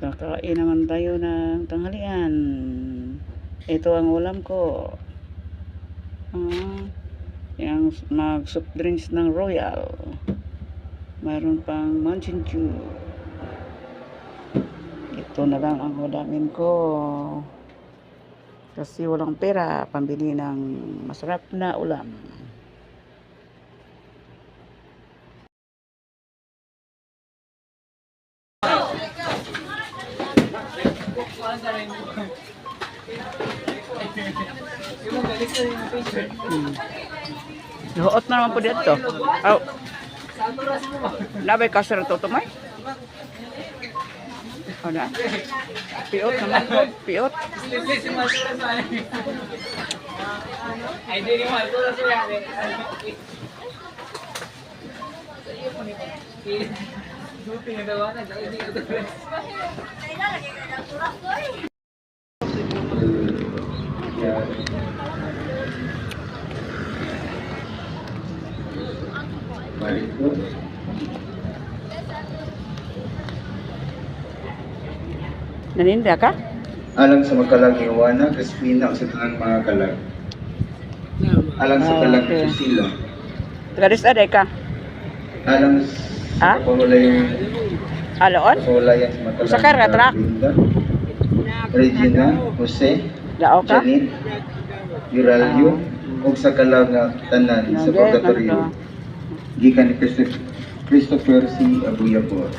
Kakain naman tayo ng tanghalian. Ito ang ulam ko. Yung mag soft drinks ng Royal. Mayroon pang Mountain Dew. Ito na lang ang ulamin ko. Kasi walang pera pambili ng masarap na ulam. Luot na naman po dito. Oh. Labay ka sa ito tumay? O na? Piot naman po. Piot. Ay, di ni Marco na siya. Pinadawanan, hindi ko ito. Naninda ka? Alang sa magkalag iwana, Crispina ang sa tanang mga kalag. Alang sa kalag okay. Susila. Tagadis aday ka? Alang Ha? sa kapawalayan Aloon? sa matalang Sa kar ka, trak? Regina, Jose, Dao ka? Janet, Yuralio, ug sa kalag tanan sa Okay, purgatorio. ano? Gikan ni Christopher C. Abuyabor.